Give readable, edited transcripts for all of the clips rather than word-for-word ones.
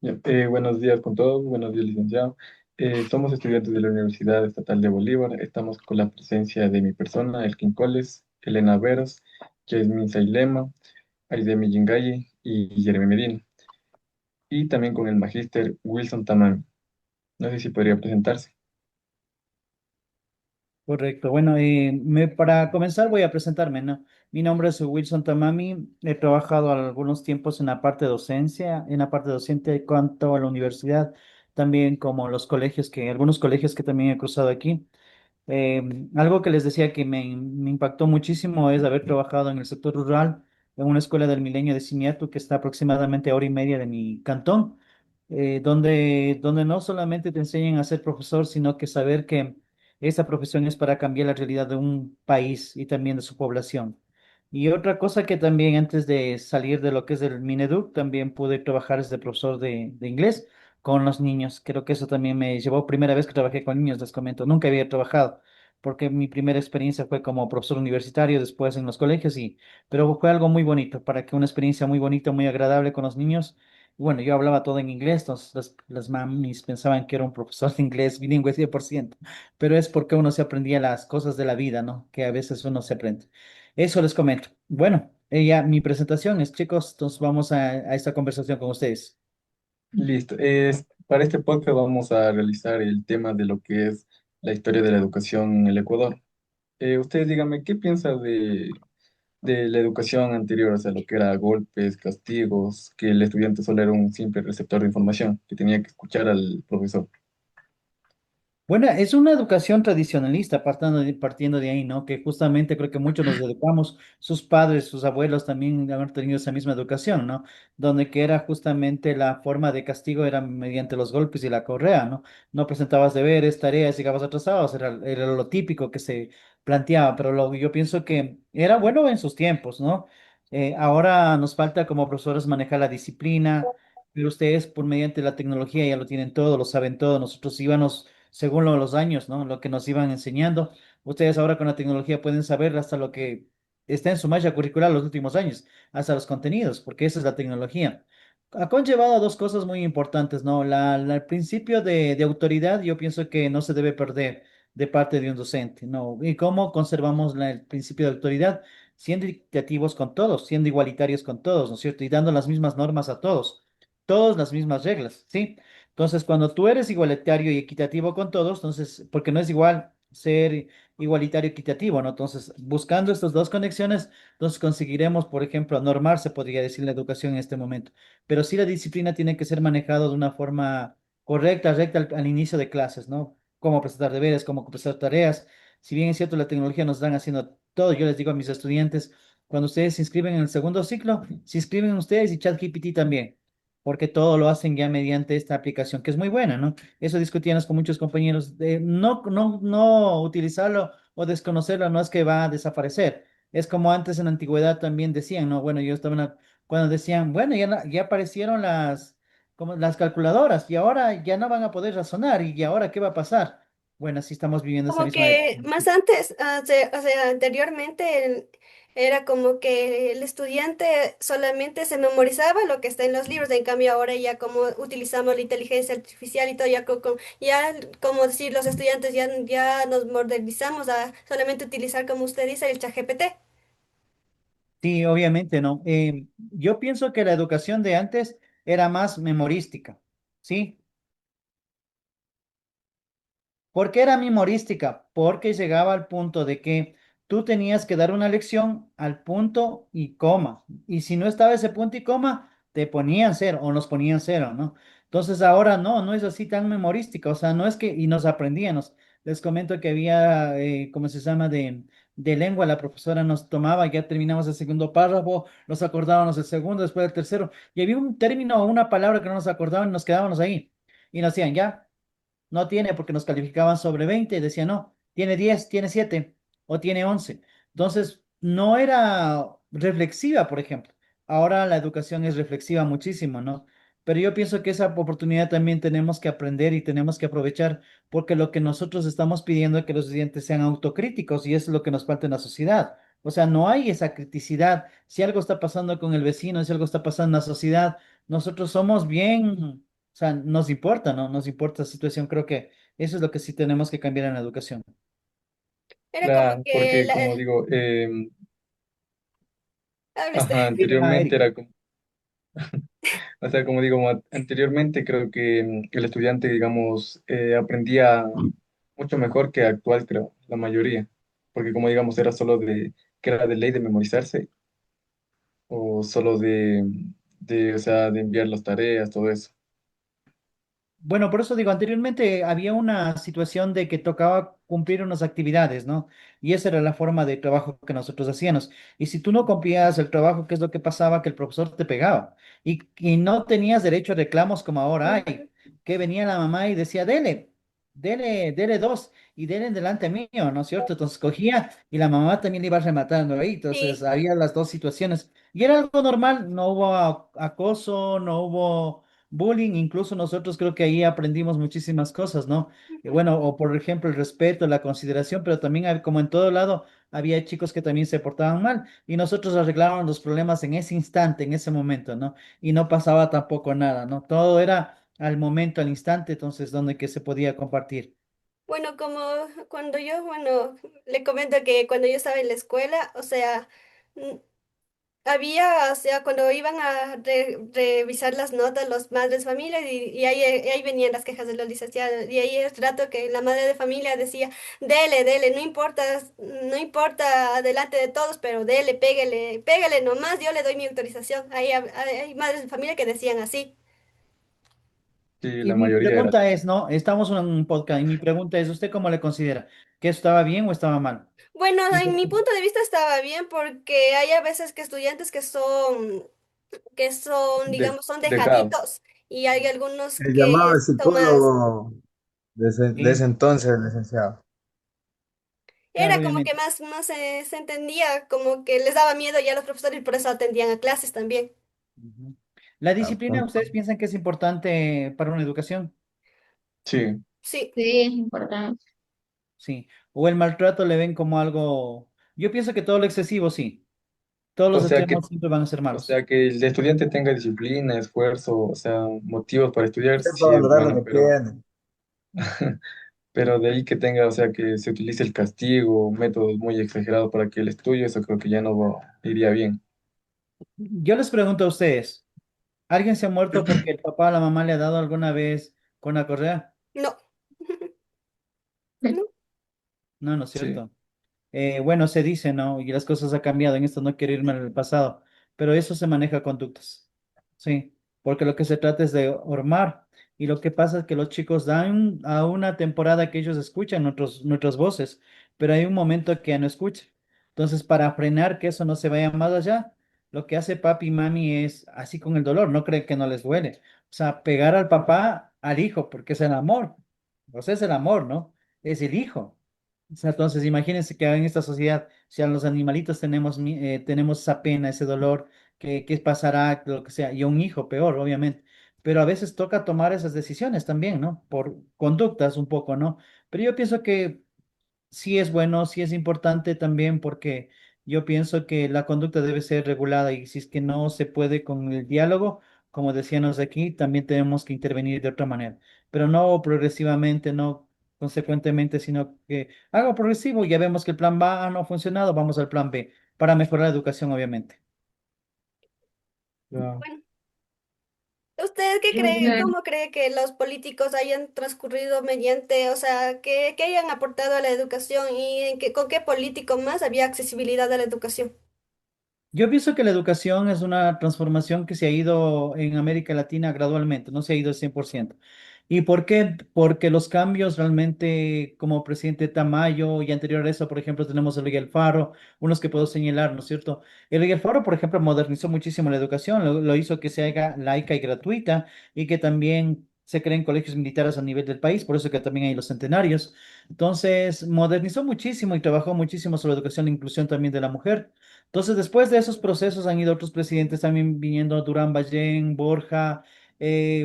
Ya, buenos días con todos, buenos días, licenciado. Somos estudiantes de la Universidad Estatal de Bolívar. Estamos con la presencia de mi persona, Elkin Coles, Elena Veros, Yasmin Sailema, Aidemi Yingayi y Jeremy Medina. Y también con el magíster Wilson Tamami. No sé si podría presentarse. Correcto. Bueno, para comenzar voy a presentarme, ¿no? Mi nombre es Wilson Tamami. He trabajado algunos tiempos en la parte de docencia, en la parte docente cuanto a la universidad, también como los colegios algunos colegios que también he cruzado aquí. Algo que les decía que me impactó muchísimo es haber trabajado en el sector rural, en una escuela del Milenio de Simiatu, que está aproximadamente a hora y media de mi cantón, donde no solamente te enseñan a ser profesor, sino que saber que esa profesión es para cambiar la realidad de un país y también de su población. Y otra cosa que también antes de salir de lo que es el Mineduc, también pude trabajar de profesor de inglés con los niños. Creo que eso también me llevó, primera vez que trabajé con niños, les comento, nunca había trabajado, porque mi primera experiencia fue como profesor universitario, después en los colegios, pero fue algo muy bonito, para que una experiencia muy bonita, muy agradable con los niños. Bueno, yo hablaba todo en inglés, entonces las mamis pensaban que era un profesor de inglés bilingüe 100%, pero es porque uno se aprendía las cosas de la vida, ¿no? Que a veces uno se aprende. Eso les comento. Bueno, ya mi presentación es, chicos, entonces vamos a esta conversación con ustedes. Listo. Para este podcast vamos a realizar el tema de lo que es la historia de la educación en el Ecuador. Ustedes díganme, ¿qué piensa de la educación anterior, o sea, lo que era golpes, castigos, que el estudiante solo era un simple receptor de información, que tenía que escuchar al profesor? Bueno, es una educación tradicionalista, partiendo de ahí, ¿no? Que justamente creo que muchos nos educamos, sus padres, sus abuelos también han tenido esa misma educación, ¿no? Donde que era justamente la forma de castigo era mediante los golpes y la correa, ¿no? No presentabas deberes, tareas, llegabas atrasados, era lo típico que se planteaba, pero yo pienso que era bueno en sus tiempos, ¿no? Ahora nos falta como profesores manejar la disciplina, pero ustedes por mediante la tecnología ya lo tienen todo, lo saben todo, nosotros íbamos según los años, ¿no? Lo que nos iban enseñando. Ustedes ahora con la tecnología pueden saber hasta lo que está en su malla curricular los últimos años, hasta los contenidos, porque esa es la tecnología. Ha conllevado a dos cosas muy importantes, ¿no? El principio de autoridad, yo pienso que no se debe perder de parte de un docente, ¿no? ¿Y cómo conservamos el principio de autoridad? Siendo equitativos con todos, siendo igualitarios con todos, ¿no es cierto? Y dando las mismas normas a todos, todas las mismas reglas, ¿sí? Entonces, cuando tú eres igualitario y equitativo con todos, entonces, porque no es igual ser igualitario y equitativo, ¿no? Entonces, buscando estas dos conexiones, entonces conseguiremos, por ejemplo, normar, se podría decir, la educación en este momento. Pero sí la disciplina tiene que ser manejada de una forma correcta, recta al inicio de clases, ¿no? Cómo presentar deberes, cómo presentar tareas. Si bien es cierto, la tecnología nos dan haciendo todo, yo les digo a mis estudiantes, cuando ustedes se inscriben en el segundo ciclo, se inscriben ustedes y ChatGPT también porque todo lo hacen ya mediante esta aplicación, que es muy buena, ¿no? Eso discutíamos con muchos compañeros, de no utilizarlo o desconocerlo no es que va a desaparecer. Es como antes en la antigüedad también decían, ¿no? Bueno, yo estaba cuando decían, bueno, ya aparecieron como las calculadoras y ahora ya no van a poder razonar y ahora ¿qué va a pasar? Bueno, así estamos viviendo esa Como misma época. que más antes, o sea, anteriormente era como que el estudiante solamente se memorizaba lo que está en los libros, en cambio ahora ya como utilizamos la inteligencia artificial y todo, ya como decir, los estudiantes ya nos modernizamos a solamente utilizar, como usted dice, el ChatGPT. Sí, obviamente, ¿no? Yo pienso que la educación de antes era más memorística, ¿sí? ¿Por qué era memorística? Porque llegaba al punto de que tú tenías que dar una lección al punto y coma. Y si no estaba ese punto y coma, te ponían cero o nos ponían cero, ¿no? Entonces ahora no es así tan memorística. O sea, no es que, y nos aprendíamos. Les comento que había, ¿cómo se llama? De lengua, la profesora nos tomaba, ya terminamos el segundo párrafo, nos acordábamos el segundo, después el tercero, y había un término o una palabra que no nos acordaban y nos quedábamos ahí. Y nos decían, ya. No tiene porque nos calificaban sobre 20 y decía no, tiene 10, tiene 7 o tiene 11. Entonces, no era reflexiva, por ejemplo. Ahora la educación es reflexiva muchísimo, ¿no? Pero yo pienso que esa oportunidad también tenemos que aprender y tenemos que aprovechar porque lo que nosotros estamos pidiendo es que los estudiantes sean autocríticos y es lo que nos falta en la sociedad. O sea, no hay esa criticidad. Si algo está pasando con el vecino, si algo está pasando en la sociedad, nosotros somos bien. sea, nos importa, ¿no? Nos importa la situación. Creo que eso es lo que sí tenemos que cambiar en la educación. Era como Claro, que porque como digo, hable usted. ajá, Sí, anteriormente Eric. era como, o sea, como digo, anteriormente creo que el estudiante, digamos, aprendía mucho mejor que actual, creo, la mayoría, porque como digamos, era solo que era de ley de memorizarse o solo o sea, de enviar las tareas, todo eso. Bueno, por eso digo, anteriormente había una situación de que tocaba cumplir unas actividades, ¿no? Y esa era la forma de trabajo que nosotros hacíamos. Y si tú no cumplías el trabajo, ¿qué es lo que pasaba? Que el profesor te pegaba. Y no tenías derecho a reclamos como ahora hay, Ujú. que venía la mamá y decía, dele, dele dos, y dele en delante mío, ¿no es cierto? Entonces cogía y la mamá también le iba rematando ahí. Entonces Sí. había las dos situaciones. Y era algo normal, no hubo acoso, no hubo bullying, incluso nosotros creo que ahí aprendimos muchísimas cosas, ¿no? Ujú. Bueno, o por ejemplo el respeto, la consideración, pero también como en todo lado había chicos que también se portaban mal y nosotros arreglábamos los problemas en ese instante, en ese momento, ¿no? Y no pasaba tampoco nada, ¿no? Todo era al momento, al instante, entonces donde que se podía compartir. Bueno, como cuando yo, bueno, le comento que cuando yo estaba en la escuela, o sea, mm, había, o sea, cuando iban a revisar las notas los madres de familia y ahí venían las quejas de los licenciados y ahí es rato que la madre de familia decía, dele, dele, no importa, no importa delante de todos, pero dele, pégale, pégale nomás, yo le doy mi autorización. Ahí hay madres de familia que decían así. Sí, Y la mi mayoría era pregunta así. es, ¿no? Estamos en un podcast y mi pregunta es, ¿usted cómo le considera? ¿Que estaba bien o estaba mal? Bueno, ¿Y en por mi qué? punto de vista estaba bien porque hay a veces que estudiantes que son, digamos, son Dejados. dejaditos y hay algunos El que llamado son más. psicólogo de ese Sí, entonces, licenciado. claro, Era como que obviamente. más se entendía, como que les daba miedo ya a los profesores y por eso atendían a clases también. Ujú. ¿La Ah, disciplina con- ustedes piensan que es importante para una educación? Sí, Sí, Sí, es importante. Sí. ¿O el maltrato le ven como algo? Yo pienso que todo lo excesivo, sí. Todos o los sea extremos siempre van a ser o malos. sea que el estudiante tenga disciplina, esfuerzo, o sea, motivos para estudiar, Sepa sí es valorar lo bueno, que tiene. pero de ahí que tenga, o sea, que se utilice el castigo, métodos muy exagerados para que el estudio, eso creo que ya no iría bien. Yo les pregunto a ustedes, ¿alguien se ha muerto porque el papá o la mamá le ha dado alguna vez con la correa? no, no. No, no es Sí, cierto. Bueno, se dice, ¿no? Y las cosas han cambiado, en esto no quiero irme al pasado, pero eso se maneja conductas, sí, porque lo que se trata es de ormar y lo que pasa es que los chicos dan a una temporada que ellos escuchan nuestras voces, pero hay un momento que ya no escuchan. Entonces, para frenar que eso no se vaya más allá, lo que hace papi y mami es así con el dolor, no creen que no les duele. O sea, pegar al papá, al hijo, porque es el amor. O sea, es el amor, ¿no? Es el hijo. O sea, entonces, imagínense que en esta sociedad, si a los animalitos tenemos esa pena, ese dolor, qué pasará, lo que sea, y a un hijo peor, obviamente. Pero a veces toca tomar esas decisiones también, ¿no? Por conductas un poco, ¿no? Pero yo pienso que sí es bueno, sí es importante también porque yo pienso que la conducta debe ser regulada y si es que no se puede con el diálogo, como decíamos aquí, también tenemos que intervenir de otra manera, pero no progresivamente, no consecuentemente, sino que algo progresivo, ya vemos que el plan A no ha funcionado, vamos al plan B para mejorar la educación, obviamente. ya. Bueno, ¿usted qué cree, Eh, cómo cree que los políticos hayan transcurrido mediante, o sea, que hayan aportado a la educación y con qué político más había accesibilidad a la educación? Yo pienso que la educación es una transformación que se ha ido en América Latina gradualmente, no se ha ido al 100%. ¿Y por qué? Porque los cambios realmente, como presidente Tamayo y anterior a eso, por ejemplo, tenemos a Eloy Alfaro, unos que puedo señalar, ¿no es cierto? Eloy Alfaro, por ejemplo, modernizó muchísimo la educación, lo hizo que se haga laica y gratuita y que también se creen colegios militares a nivel del país, por eso que también hay los centenarios. Entonces, modernizó muchísimo y trabajó muchísimo sobre la educación e inclusión también de la mujer. Entonces, después de esos procesos han ido otros presidentes también viniendo, Durán Ballén, Borja,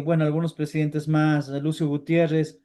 bueno, algunos presidentes más, Lucio Gutiérrez,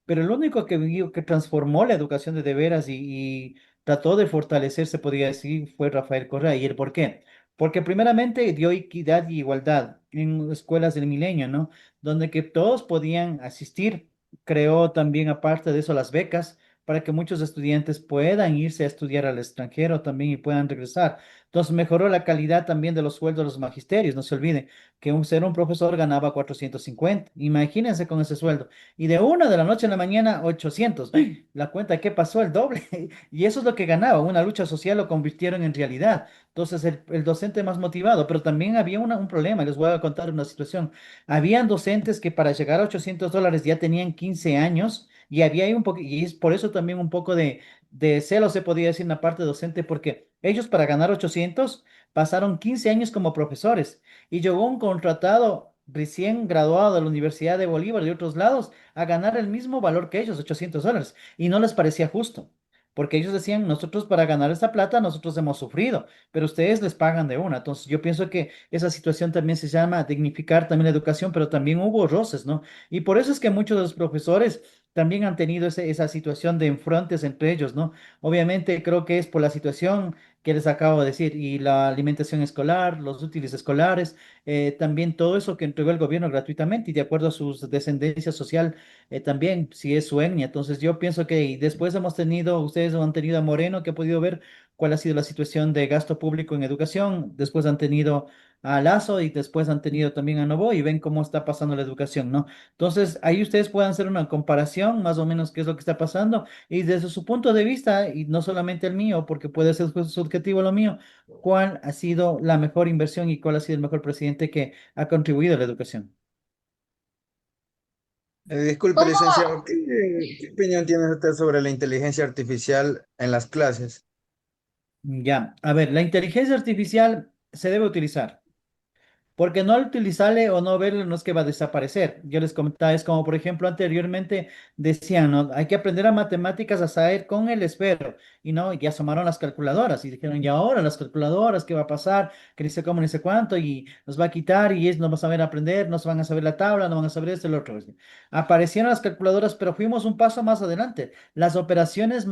pero el único que transformó la educación de veras y trató de fortalecer, se podría decir, fue Rafael Correa. ¿Y el por qué? Porque primeramente dio equidad y igualdad en escuelas del milenio, ¿no? Donde que todos podían asistir. Creó también, aparte de eso, las becas para que muchos estudiantes puedan irse a estudiar al extranjero también y puedan regresar. Entonces mejoró la calidad también de los sueldos de los magisterios. No se olviden que ser un profesor ganaba 450. Imagínense con ese sueldo. Y de una de la noche a la mañana, 800. La cuenta, ¿qué pasó? El doble. Y eso es lo que ganaba. Una lucha social lo convirtieron en realidad. Entonces, el docente más motivado, pero también había un problema, les voy a contar una situación. Habían docentes que para llegar a $800 ya tenían 15 años y había ahí un poco, y es por eso también un poco de celo se podía decir en la parte docente, porque ellos para ganar 800 pasaron 15 años como profesores y llegó un contratado recién graduado de la Universidad de Bolívar y de otros lados a ganar el mismo valor que ellos, $800, y no les parecía justo. Porque ellos decían, nosotros para ganar esta plata, nosotros hemos sufrido, pero ustedes les pagan de una. Entonces, yo pienso que esa situación también se llama dignificar también la educación, pero también hubo roces, ¿no? Y por eso es que muchos de los profesores también han tenido esa situación de enfrentes entre ellos, ¿no? Obviamente creo que es por la situación que les acabo de decir, y la alimentación escolar, los útiles escolares, también todo eso que entregó el gobierno gratuitamente y de acuerdo a su descendencia social también, si es su etnia. Entonces yo pienso que y después hemos tenido, ustedes han tenido a Moreno, que ha podido ver cuál ha sido la situación de gasto público en educación, después han tenido a Lazo y después han tenido también a Novoa y ven cómo está pasando la educación, ¿no? Entonces ahí ustedes puedan hacer una comparación más o menos qué es lo que está pasando y desde su punto de vista, y no solamente el mío, porque puede ser subjetivo lo mío, cuál ha sido la mejor inversión y cuál ha sido el mejor presidente que ha contribuido a la educación. Disculpe, ¿Cómo? licenciado, qué opinión tiene usted sobre la inteligencia artificial en las clases? Ya, a ver, la inteligencia artificial se debe utilizar. Porque no al utilizarle o no verlo no es que va a desaparecer. Yo les comentaba, es como por ejemplo anteriormente decían, ¿no? Hay que aprender a matemáticas a saber con el esfero. Y no, y asomaron las calculadoras y dijeron, y ahora las calculadoras, ¿qué va a pasar? Que ni sé cómo ni sé cuánto y nos va a quitar y es, no va a saber aprender, no se van a saber la tabla, no van a saber esto y lo otro. Aparecieron las calculadoras, pero fuimos un paso más adelante. Las operaciones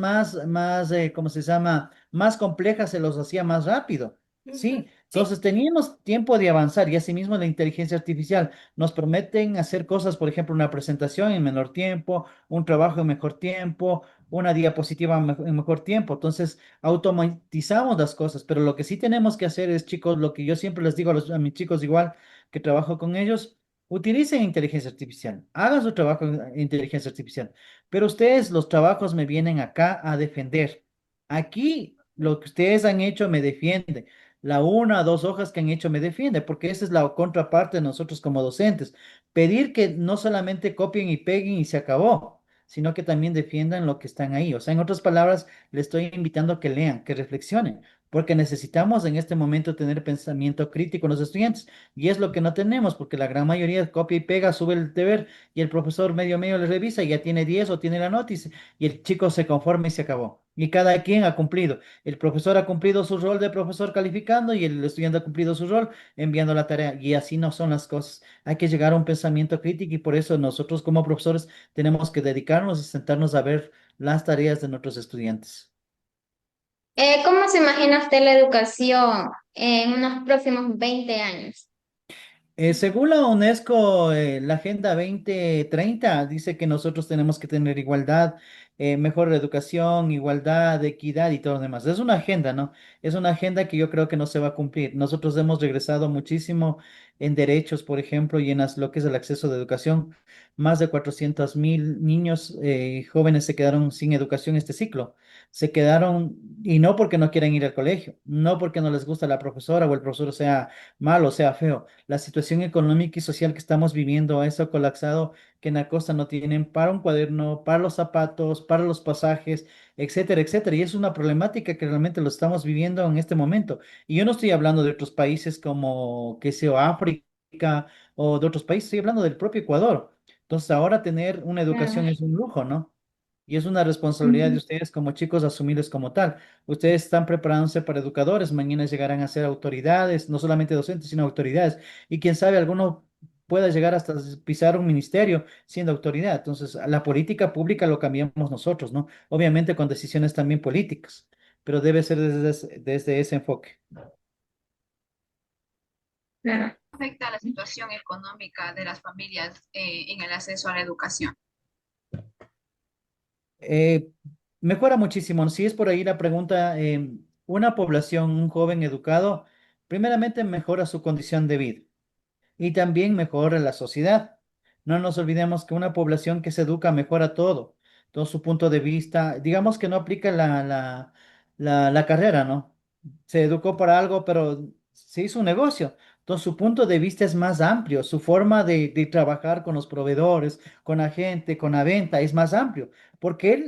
¿cómo se llama? Más complejas se los hacía más rápido. Ujú. Sí, Sí. entonces teníamos tiempo de avanzar y asimismo la inteligencia artificial nos prometen hacer cosas, por ejemplo, una presentación en menor tiempo, un trabajo en mejor tiempo, una diapositiva en mejor tiempo. Entonces automatizamos las cosas, pero lo que sí tenemos que hacer es, chicos, lo que yo siempre les digo a mis chicos igual que trabajo con ellos, utilicen inteligencia artificial, hagan su trabajo en inteligencia artificial, pero ustedes los trabajos me vienen acá a defender. Aquí lo que ustedes han hecho me defiende. La una o dos hojas que han hecho me defiende, porque esa es la contraparte de nosotros como docentes. Pedir que no solamente copien y peguen y se acabó, sino que también defiendan lo que están ahí. O sea, en otras palabras, le estoy invitando a que lean, que reflexionen, porque necesitamos en este momento tener pensamiento crítico en los estudiantes. Y es lo que no tenemos, porque la gran mayoría copia y pega, sube el deber y el profesor medio le revisa y ya tiene 10 o tiene la nota y el chico se conforma y se acabó. Y cada quien ha cumplido. El profesor ha cumplido su rol de profesor calificando y el estudiante ha cumplido su rol enviando la tarea. Y así no son las cosas. Hay que llegar a un pensamiento crítico y por eso nosotros como profesores tenemos que dedicarnos y sentarnos a ver las tareas de nuestros estudiantes. ¿Cómo se imagina usted la educación en unos próximos 20 años? Según la UNESCO, la Agenda 2030 dice que nosotros tenemos que tener igualdad, mejor educación, igualdad, equidad y todo lo demás. Es una agenda, ¿no? Es una agenda que yo creo que no se va a cumplir. Nosotros hemos regresado muchísimo en derechos, por ejemplo, y en lo que es el acceso de educación. Más de 400.000 niños y jóvenes se quedaron sin educación este ciclo. Se quedaron, y no porque no quieran ir al colegio, no porque no les gusta la profesora o el profesor sea malo, sea feo. La situación económica y social que estamos viviendo a eso colapsado que en la costa no tienen para un cuaderno, para los zapatos, para los pasajes, etcétera, etcétera. Y es una problemática que realmente lo estamos viviendo en este momento. Y yo no estoy hablando de otros países como, qué sé yo, África o de otros países, estoy hablando del propio Ecuador. Entonces ahora tener una Claro. educación es un lujo, ¿no? Y es una responsabilidad de Ujú. ustedes como chicos asumirles como tal. Ustedes están preparándose para educadores, mañana llegarán a ser autoridades, no solamente docentes, sino autoridades. Y quién sabe, alguno pueda llegar hasta pisar un ministerio siendo autoridad. Entonces, la política pública lo cambiamos nosotros, ¿no? Obviamente con decisiones también políticas, pero debe ser desde ese enfoque. Claro. Afecta la situación económica de las familias en el acceso a la educación. Eh, Mejora muchísimo. Si es por ahí la pregunta, una población, un joven educado, primeramente mejora su condición de vida y también mejora la sociedad. No nos olvidemos que una población que se educa mejora todo su punto de vista. Digamos que no aplica la carrera, ¿no? Se educó para algo, pero se hizo un negocio. Entonces su punto de vista es más amplio, su forma de trabajar con los proveedores, con la gente, con la venta es más amplio, porque él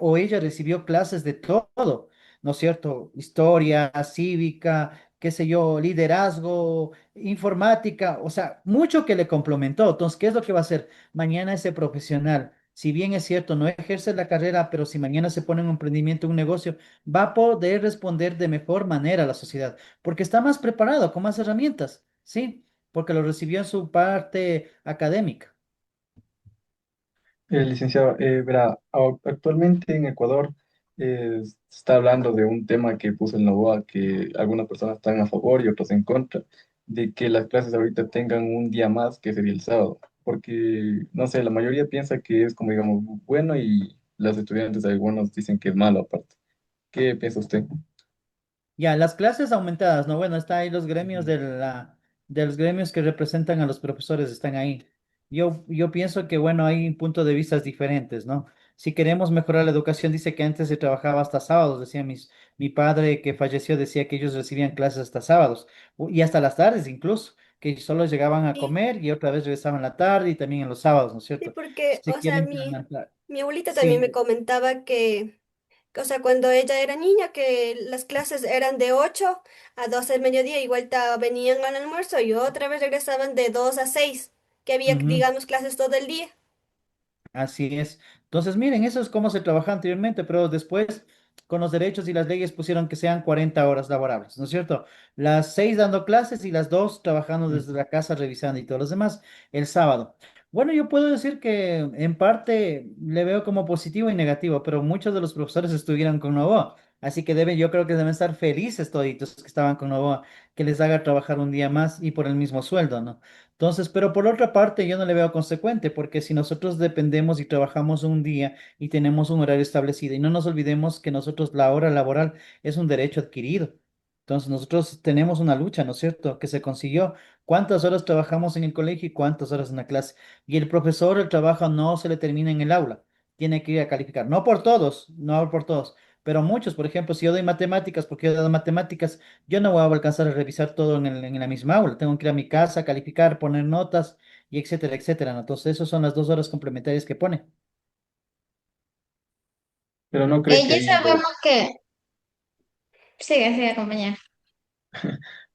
o ella recibió clases de todo, ¿no es cierto? Historia, cívica, qué sé yo, liderazgo, informática, o sea, mucho que le complementó. Entonces, ¿qué es lo que va a hacer mañana ese profesional? Si bien es cierto, no ejerce la carrera, pero si mañana se pone en un emprendimiento, un negocio, va a poder responder de mejor manera a la sociedad, porque está más preparado, con más herramientas, ¿sí? Porque lo recibió en su parte académica. Licenciado, verá, actualmente en Ecuador se está hablando de un tema que puso el Novoa, que algunas personas están a favor y otros en contra, de que las clases ahorita tengan un día más que sería el sábado, porque, no sé, la mayoría piensa que es como, digamos, bueno y los estudiantes, algunos dicen que es malo aparte. ¿Qué piensa usted? Ya, las clases aumentadas, ¿no? Bueno, está ahí los gremios de los gremios que representan a los profesores, están ahí. Yo pienso que, bueno, hay puntos de vista diferentes, ¿no? Si queremos mejorar la educación, dice que antes se trabajaba hasta sábados, decía mi padre que falleció, decía que ellos recibían clases hasta sábados, y hasta las tardes incluso, que solo llegaban a Sí, comer y otra vez regresaban la tarde y también en los sábados, ¿no es sí, cierto? porque, Si o sea, quieren implementar. mi abuelita también me Sí. comentaba o sea, cuando ella era niña, que las clases eran de 8 a 12 del mediodía, y vuelta venían al almuerzo y otra vez regresaban de 2 a 6, que había, Ujú. digamos, clases todo el día. Así es. Entonces, miren, eso es como se trabajaba anteriormente, pero después con los derechos y las leyes pusieron que sean 40 horas laborables, ¿no es cierto? Las 6 dando clases y las 2 trabajando desde la casa, revisando y todos los demás el sábado. Bueno, yo puedo decir que en parte le veo como positivo y negativo, pero muchos de los profesores estuvieron con Novoa, así que yo creo que deben estar felices toditos que estaban con Novoa, que les haga trabajar un día más y por el mismo sueldo, ¿no? Entonces, pero por otra parte, yo no le veo consecuente, porque si nosotros dependemos y trabajamos un día y tenemos un horario establecido, y no nos olvidemos que nosotros la hora laboral es un derecho adquirido. Entonces, nosotros tenemos una lucha, ¿no es cierto?, que se consiguió. ¿Cuántas horas trabajamos en el colegio y cuántas horas en la clase? Y el profesor, el trabajo no se le termina en el aula, tiene que ir a calificar. No por todos, no por todos, pero muchos. Por ejemplo, si yo doy matemáticas, porque yo doy matemáticas, yo no voy a alcanzar a revisar todo en la misma aula. Tengo que ir a mi casa, calificar, poner notas y etcétera, etcétera, ¿no? Entonces, esas son las 2 horas complementarias que pone. Pero no cree que Ya ahí sabemos que, sigue, compañera.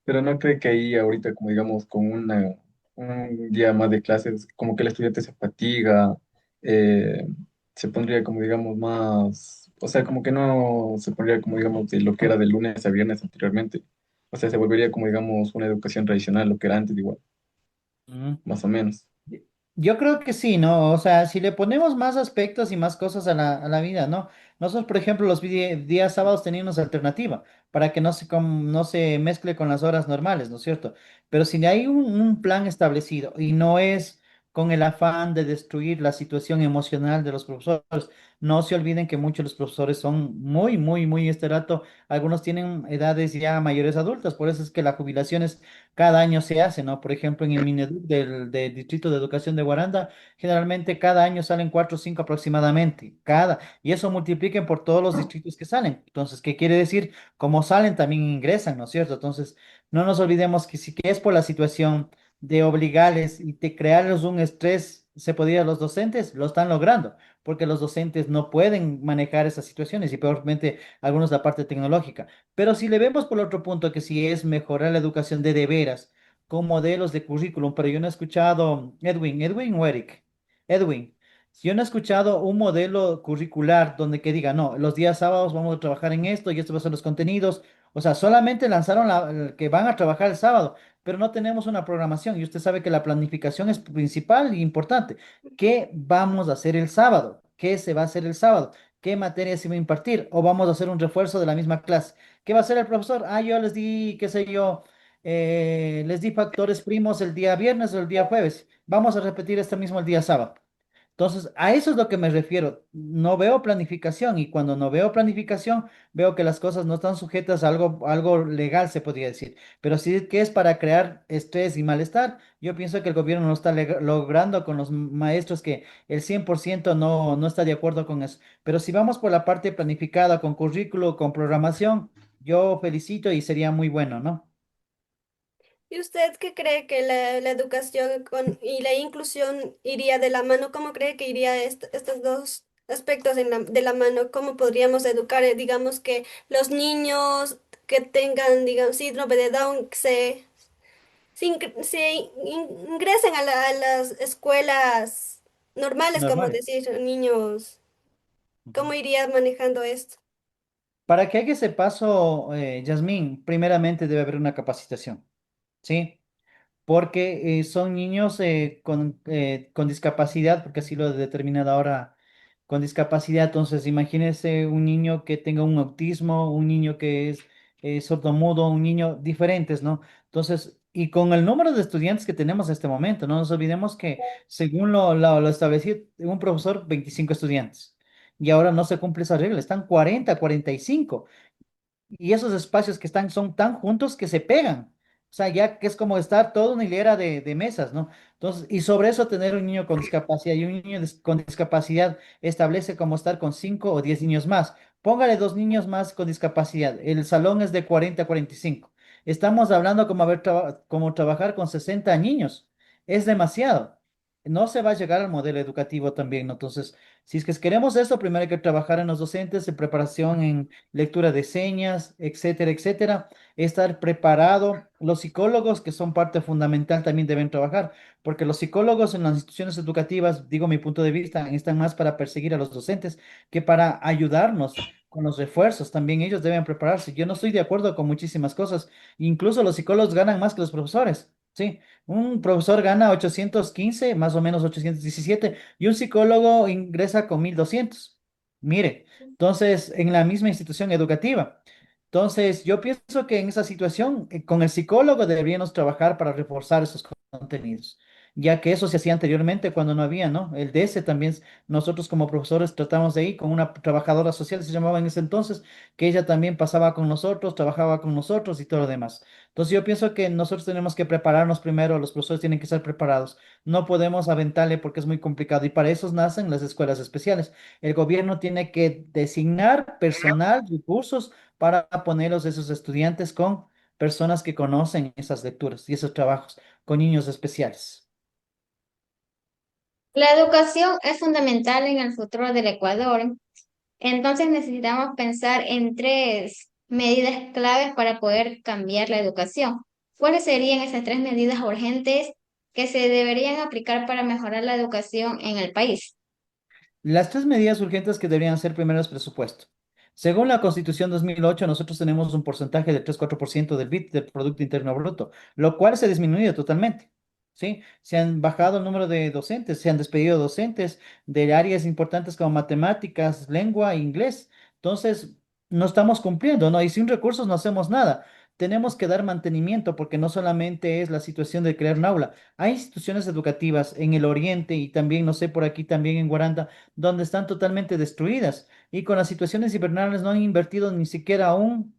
Pero no cree que ahí ahorita, como digamos, con un día más de clases, como que el estudiante se fatiga, eh, se pondría como digamos más, o sea, como que no se pondría como digamos de lo que era de lunes a viernes anteriormente. O sea, se volvería como digamos una educación tradicional, lo que era antes igual, Ujú. más o menos. Yo creo que sí, ¿no? O sea, si le ponemos más aspectos y más cosas a la vida, ¿no? Nosotros, por ejemplo, los días sábados teníamos alternativa para que no se mezcle con las horas normales, ¿no es cierto? Pero si hay un plan establecido y no es con el afán de destruir la situación emocional de los profesores, no se olviden que muchos de los profesores son muy, muy, muy este rato, algunos tienen edades ya mayores adultas, por eso es que la jubilación es cada año se hace, ¿no? Por ejemplo, en el Mineduc del Distrito de Educación de Guaranda, generalmente cada año salen 4 o 5 aproximadamente, y eso multipliquen por todos los distritos que salen. Entonces, ¿qué quiere decir? Como salen, también ingresan, ¿no es cierto? Entonces, no nos olvidemos que si que es por la situación de obligarles y de crearles un estrés, se podría los docentes, lo están logrando, porque los docentes no pueden manejar esas situaciones y peormente algunos la parte tecnológica. Pero si le vemos por el otro punto, que si es mejorar la educación de veras, con modelos de currículum, pero yo no he escuchado, Edwin o Eric, Edwin, si yo no he escuchado un modelo curricular donde que diga, no, los días sábados vamos a trabajar en esto y estos van a ser los contenidos, o sea, solamente lanzaron que van a trabajar el sábado, pero no tenemos una programación y usted sabe que la planificación es principal y importante. ¿Qué vamos a hacer el sábado? ¿Qué se va a hacer el sábado? ¿Qué materia se va a impartir? ¿O vamos a hacer un refuerzo de la misma clase? ¿Qué va a hacer el profesor? Ah, yo les di, qué sé yo, les di factores primos el día viernes o el día jueves. Vamos a repetir este mismo el día sábado. Entonces, a eso es lo que me refiero. No veo planificación y cuando no veo planificación, veo que las cosas no están sujetas a algo legal, se podría decir. Pero sí que es para crear estrés y malestar. Yo pienso que el gobierno no está logrando con los maestros que el 100% no está de acuerdo con eso. Pero si vamos por la parte planificada, con currículo, con programación, yo felicito y sería muy bueno, ¿no? ¿Y usted qué cree que la educación y la inclusión iría de la mano? ¿Cómo cree que iría estos dos aspectos de la mano? ¿Cómo podríamos educar, digamos, que los niños que tengan, digamos, síndrome de Down ingresen a, a las escuelas normales, como Normal. decir, niños? ¿Cómo iría manejando esto? Para que haga ese paso, Yasmín, primeramente debe haber una capacitación, ¿sí? Porque son niños con discapacidad, porque así lo he determinado ahora, con discapacidad. Entonces, imagínese un niño que tenga un autismo, un niño que es sordomudo, un niño diferentes, ¿no? Entonces, y con el número de estudiantes que tenemos en este momento, no nos olvidemos que según lo establecido, un profesor, 25 estudiantes. Y ahora no se cumple esa regla, están 40, 45 y esos espacios que están son tan juntos que se pegan. O sea, ya que es como estar toda una hilera de mesas, ¿no? Entonces, y sobre eso tener un niño con discapacidad y un niño con discapacidad establece como estar con 5 o 10 niños más. Póngale dos niños más con discapacidad. El salón es de 40 a 45. Estamos hablando como, como trabajar con 60 niños. Es demasiado. No se va a llegar al modelo educativo también, ¿no? Entonces, si es que queremos esto, primero hay que trabajar en los docentes, en preparación en lectura de señas, etcétera, etcétera. Estar preparado. Los psicólogos, que son parte fundamental, también deben trabajar, porque los psicólogos en las instituciones educativas, digo mi punto de vista, están más para perseguir a los docentes que para ayudarnos con los refuerzos. También ellos deben prepararse. Yo no estoy de acuerdo con muchísimas cosas. Incluso los psicólogos ganan más que los profesores. Sí, un profesor gana 815, más o menos 817, y un psicólogo ingresa con 1200. Mire. Entonces, en la misma institución educativa. Entonces, yo pienso que en esa situación, con el psicólogo deberíamos trabajar para reforzar esos contenidos, ya que eso se hacía anteriormente cuando no había, ¿no? El DS también, nosotros como profesores tratamos de ir con una trabajadora social, se llamaba en ese entonces, que ella también pasaba con nosotros, trabajaba con nosotros y todo lo demás. Entonces, yo pienso que nosotros tenemos que prepararnos primero, los profesores tienen que estar preparados. No podemos aventarle porque es muy complicado y para eso nacen las escuelas especiales. El gobierno tiene que designar personal, recursos para ponerlos esos estudiantes con personas que conocen esas lecturas y esos trabajos con niños especiales. La educación es fundamental en el futuro del Ecuador, entonces necesitamos pensar en tres medidas claves para poder cambiar la educación. ¿Cuáles serían esas tres medidas urgentes que se deberían aplicar para mejorar la educación en el país? Las tres medidas urgentes que deberían ser primero es presupuesto. Según la Constitución 2008, nosotros tenemos un porcentaje de 3-4% del BIP, del Producto Interno Bruto, lo cual se ha disminuido totalmente. ¿Sí? Se han bajado el número de docentes, se han despedido docentes de áreas importantes como matemáticas, lengua e inglés. Entonces, no estamos cumpliendo, ¿no? Y sin recursos no hacemos nada. Tenemos que dar mantenimiento porque no solamente es la situación de crear un aula. Hay instituciones educativas en el oriente y también, no sé, por aquí también en Guaranda donde están totalmente destruidas y con las situaciones invernales no han invertido ni siquiera un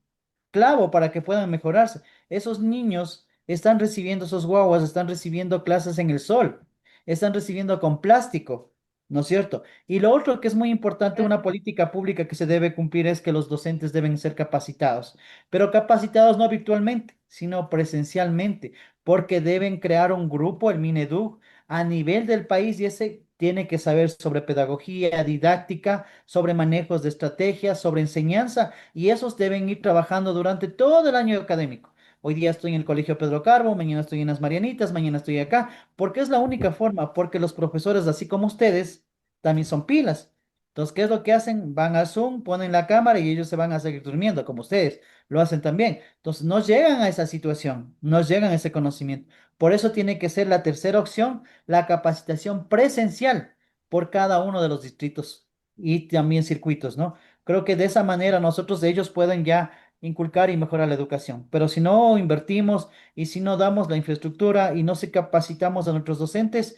clavo para que puedan mejorarse. Esos niños están recibiendo, esos guaguas están recibiendo clases en el sol, están recibiendo con plástico, ¿no es cierto? Y lo otro que es muy importante, una política pública que se debe cumplir es que los docentes deben ser capacitados, pero capacitados no virtualmente, sino presencialmente, porque deben crear un grupo, el Minedu, a nivel del país y ese tiene que saber sobre pedagogía, didáctica, sobre manejos de estrategias, sobre enseñanza y esos deben ir trabajando durante todo el año académico. Hoy día estoy en el Colegio Pedro Carbo, mañana estoy en las Marianitas, mañana estoy acá, porque es la única forma, porque los profesores, así como ustedes, también son pilas. Entonces, ¿qué es lo que hacen? Van a Zoom, ponen la cámara y ellos se van a seguir durmiendo, como ustedes lo hacen también. Entonces, no llegan a esa situación, no llegan a ese conocimiento. Por eso tiene que ser la tercera opción, la capacitación presencial por cada uno de los distritos y también circuitos, ¿no? Creo que de esa manera nosotros, ellos pueden ya inculcar y mejorar la educación. Pero si no invertimos y si no damos la infraestructura y no se capacitamos a nuestros docentes,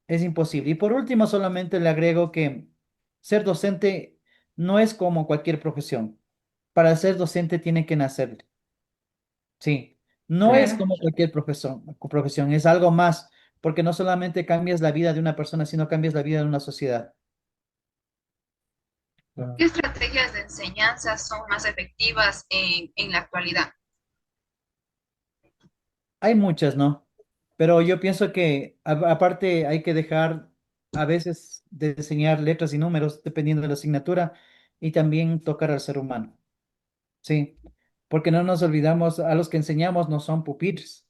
es imposible. Y por último, solamente le agrego que ser docente no es como cualquier profesión. Para ser docente tiene que nacer. Sí, no es Claro. como cualquier profesión, es algo más, porque no solamente cambias la vida de una persona, sino cambias la vida de una sociedad. Ah, ¿Qué estrategias de enseñanza son más efectivas en la actualidad? Hay muchas, ¿no? Pero yo pienso que aparte hay que dejar a veces de enseñar letras y números, dependiendo de la asignatura, y también tocar al ser humano, ¿sí? Porque no nos olvidamos, a los que enseñamos no son pupitres,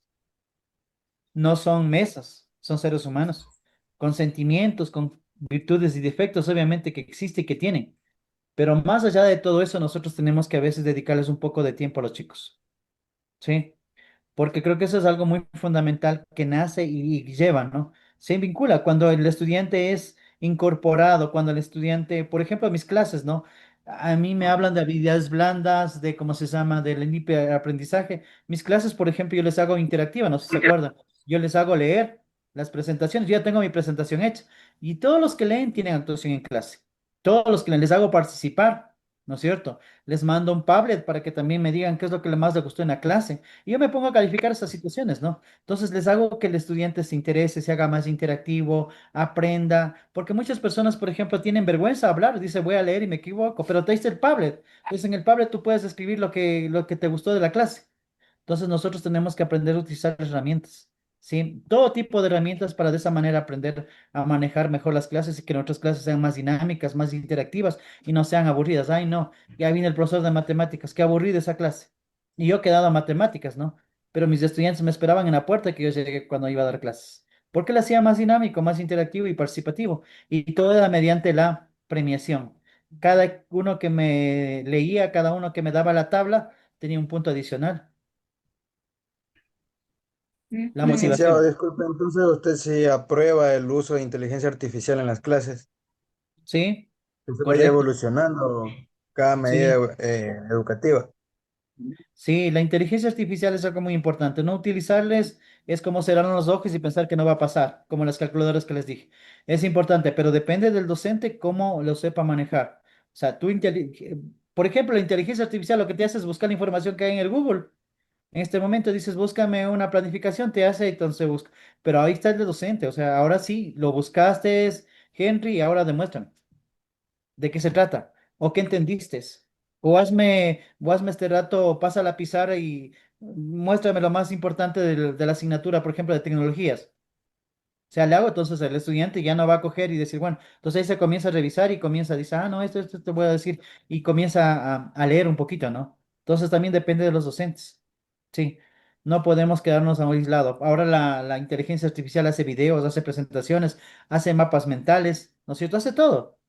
no son mesas, son seres humanos, con sentimientos, con virtudes y defectos, obviamente que existe y que tienen. Pero más allá de todo eso, nosotros tenemos que a veces dedicarles un poco de tiempo a los chicos, ¿sí? Porque creo que eso es algo muy fundamental que nace y lleva, ¿no? Se vincula cuando el estudiante es incorporado, cuando el estudiante, por ejemplo, mis clases, ¿no? A mí me hablan de habilidades blandas, de cómo se llama, del aprendizaje. Mis clases, por ejemplo, yo les hago interactiva, no sé si se acuerdan. Yo les hago leer las presentaciones, yo ya tengo mi presentación hecha. Y todos los que leen tienen actuación en clase. Todos los que les hago participar, ¿no es cierto? Les mando un Padlet para que también me digan qué es lo que más les gustó en la clase. Y yo me pongo a calificar esas situaciones, ¿no? Entonces les hago que el estudiante se interese, se haga más interactivo, aprenda, porque muchas personas, por ejemplo, tienen vergüenza de hablar, dice voy a leer y me equivoco, pero te dice el Padlet. Entonces en el Padlet tú puedes escribir lo que te gustó de la clase. Entonces nosotros tenemos que aprender a utilizar herramientas, ¿sí? Todo tipo de herramientas para de esa manera aprender a manejar mejor las clases y que nuestras clases sean más dinámicas, más interactivas y no sean aburridas. Ay, no, ya viene el profesor de matemáticas, qué aburrida esa clase. Y yo he quedado a matemáticas, ¿no? Pero mis estudiantes me esperaban en la puerta que yo llegué cuando iba a dar clases. Porque lo hacía más dinámico, más interactivo y participativo. Y todo era mediante la premiación. Cada uno que me leía, cada uno que me daba la tabla, tenía un punto adicional. La Ujú. Licenciado, motivación. disculpe, entonces usted sí aprueba el uso de inteligencia artificial en las clases, Sí, que se vaya correcto. evolucionando cada medida Sí, educativa. sí, la inteligencia artificial es algo muy importante. No utilizarles es como cerrar los ojos y pensar que no va a pasar, como las calculadoras que les dije. Es importante, pero depende del docente cómo lo sepa manejar. O sea, por ejemplo, la inteligencia artificial lo que te hace es buscar la información que hay en el Google. En este momento dices, búscame una planificación, te hace, entonces busca. Pero ahí está el de docente. O sea, ahora sí, lo buscaste, Henry, y ahora demuéstrame. ¿De qué se trata? ¿O qué entendiste? O hazme este rato, pasa la pizarra y muéstrame lo más importante de la asignatura, por ejemplo, de tecnologías. O sea, le hago entonces el estudiante ya no va a coger y decir, bueno, entonces ahí se comienza a revisar y comienza a decir, ah, no, esto te voy a decir, y comienza a leer un poquito, ¿no? Entonces también depende de los docentes. Sí, no podemos quedarnos a un aislado. Ahora la inteligencia artificial hace videos, hace presentaciones, hace mapas mentales, ¿no es cierto? Hace todo.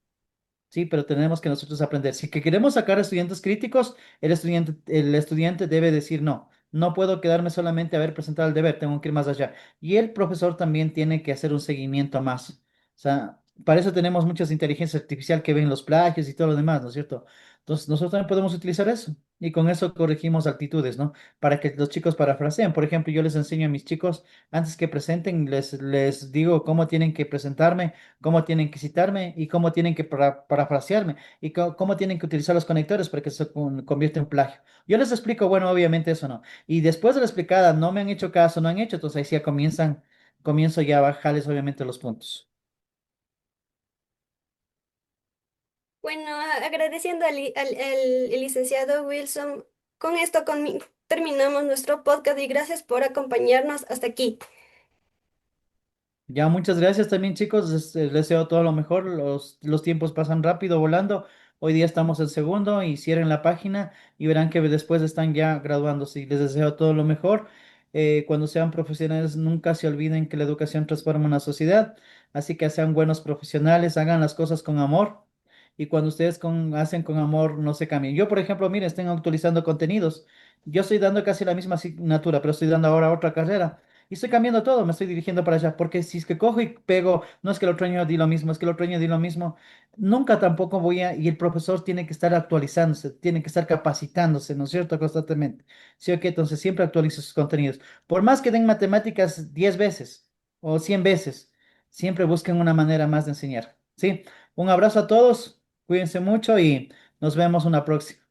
Sí, pero tenemos que nosotros aprender. Si que queremos sacar estudiantes críticos, el estudiante debe decir no. No puedo quedarme solamente a ver presentar el deber, tengo que ir más allá. Y el profesor también tiene que hacer un seguimiento más. O sea, para eso tenemos muchas inteligencias artificial que ven los plagios y todo lo demás, ¿no es cierto? Entonces, nosotros también podemos utilizar eso. Y con eso corregimos actitudes, ¿no? Para que los chicos parafraseen. Por ejemplo, yo les enseño a mis chicos, antes que presenten, les digo cómo tienen que presentarme, cómo tienen que citarme y cómo tienen que parafrasearme y cómo tienen que utilizar los conectores para que se convierta en plagio. Yo les explico, bueno, obviamente eso no. Y después de la explicada, no me han hecho caso, no han hecho, entonces ahí sí ya comienzo ya a bajarles obviamente los puntos. Bueno, agradeciendo al licenciado Wilson, con esto terminamos nuestro podcast y gracias por acompañarnos hasta aquí. Ya, muchas gracias también, chicos. Les deseo todo lo mejor. Los tiempos pasan rápido, volando. Hoy día estamos en segundo y cierren la página y verán que después están ya graduándose. Y les deseo todo lo mejor. Cuando sean profesionales, nunca se olviden que la educación transforma una sociedad. Así que sean buenos profesionales, hagan las cosas con amor. Y cuando ustedes hacen con amor, no se cambien. Yo, por ejemplo, miren, estén actualizando contenidos. Yo estoy dando casi la misma asignatura, pero estoy dando ahora otra carrera. Y estoy cambiando todo, me estoy dirigiendo para allá, porque si es que cojo y pego, no es que el otro año di lo mismo, es que el otro año di lo mismo, nunca tampoco voy a, y el profesor tiene que estar actualizándose, tiene que estar capacitándose, ¿no es cierto? Constantemente. ¿Sí o qué? Entonces siempre actualiza sus contenidos. Por más que den matemáticas 10 veces o 100 veces, siempre busquen una manera más de enseñar, ¿sí? Un abrazo a todos, cuídense mucho y nos vemos una próxima.